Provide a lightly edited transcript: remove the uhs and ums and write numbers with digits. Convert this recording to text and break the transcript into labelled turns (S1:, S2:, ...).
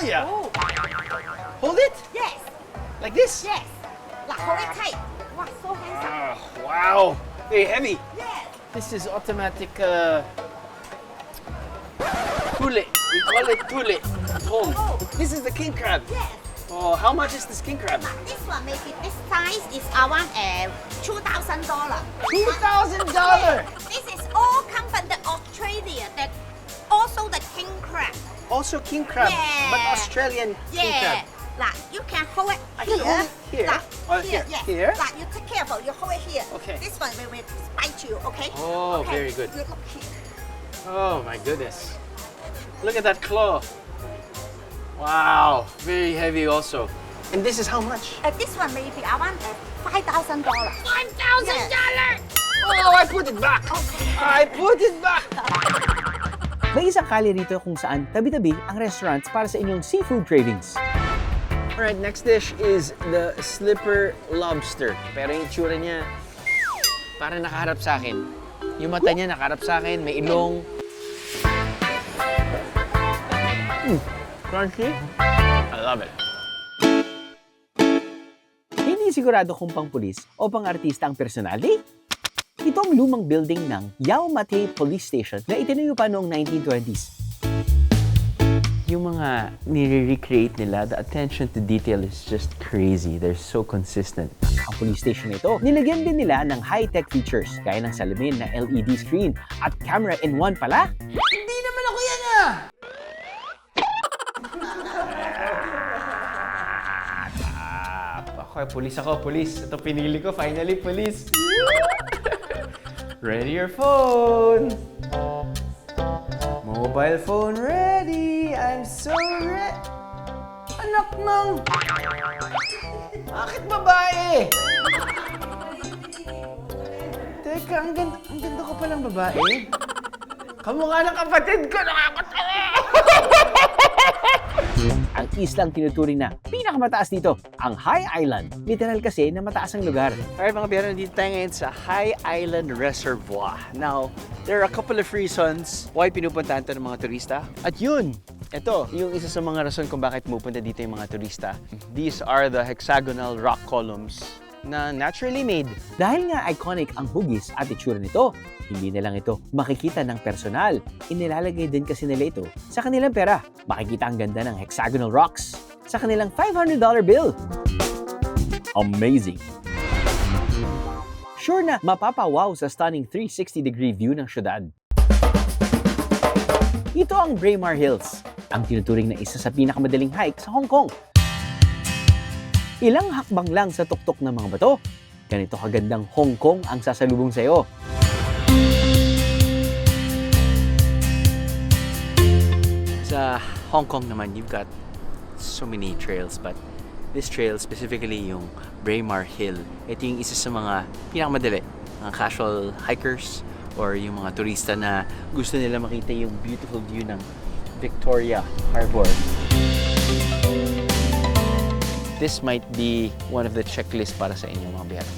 S1: yeah.
S2: Oh,
S1: Hold it?
S2: yes,
S1: Like this?
S2: yes. Like, hold it tight. Wow, so handsome.
S1: Wow. Very heavy.
S2: Yes.
S1: This is automatic tule. We call it tule at home.
S2: Oh.
S1: This is the king crab.
S2: Yes.
S1: Oh, how much is this king crab?
S2: This one, maybe this size is around $2,000.
S1: $2,000.
S2: This is all come from the Australia. That also the king crab.
S1: Also king crab,
S2: Yeah.
S1: but Australian king
S2: Yeah.
S1: crab.
S2: Like you can hold it
S1: I
S2: here.
S1: can hold it here?
S2: Like,
S1: Oh, here.
S2: Yes.
S1: Here?
S2: Like you take care of it. You hold it here.
S1: Okay.
S2: This one will bite you. Okay.
S1: Oh,
S2: okay.
S1: very good.
S2: You look here.
S1: Oh my goodness. Look at that claw. Wow, very heavy also. And this is how much?
S2: This one maybe around $5,000.
S1: $5,000! Oh, I put it back! I put it back!
S3: May isang kali rito kung saan tabi-tabi ang restaurants para sa inyong seafood cravings.
S1: Alright, next dish is the slipper lobster. Pero yung itsura niya, parang nakaharap sa akin. Yung mata niya nakaharap sa akin, may ilong. Crunchy. I love it.
S3: Hindi sigurado kung pang-pulis o pang-artista ang personality. Ito ang lumang building ng Yau Ma Tei Police Station na itinayo pa noong 1920s.
S4: Yung mga nire-recreate nila, the attention to detail is just crazy. They're so consistent.
S3: Ang police station na ito, nilagyan din nila ng high-tech features gaya ng salamin na LED screen at camera-in-one pala.
S1: Hindi naman ako yan ah!
S4: Ako, police ako, police. Ito pinili ko, finally, police. Ready your phone. Mobile phone ready. I'm so ready.
S1: Anak ng... Bakit babae?
S4: Teka, ang ganda ko palang babae.
S1: Kamukha ng kapatid ko, nakakatawa!
S3: Ang islang tinuturing na pinakamataas dito, ang High Island. Literal kasi na mataas ang lugar.
S1: Alright mga biyero, nandito tayo ngayon sa High Island Reservoir. Now, there are a couple of reasons why pinupuntahan ito ng mga turista. At yun, ito, yung isa sa mga rason kung bakit pupunta dito yung mga turista. These are the hexagonal rock columns na naturally made.
S3: Dahil nga iconic ang hugis at itsura nito, hindi na lang ito makikita ng personal. Inilalagay din kasi nila ito sa kanilang pera. Makikita ang ganda ng hexagonal rocks sa kanilang $500 bill. Amazing! Sure na mapapawaw sa stunning 360-degree view ng syudad. Ito ang Braemar Hills, ang tinuturing na isa sa pinakamadaling hike sa Hong Kong. Ilang hakbang lang sa tuktok ng mga bato, ganito kagandang Hong Kong ang sasalubong sa'yo.
S4: Sa Hong Kong naman, you've got so many trails, but this trail, specifically yung Braemar Hill, ito yung isa sa mga pinakamadali. Mga casual hikers or yung mga turista na gusto nila makita yung beautiful view ng Victoria Harbour. This might be one of the checklists para sa inyo mga biyero.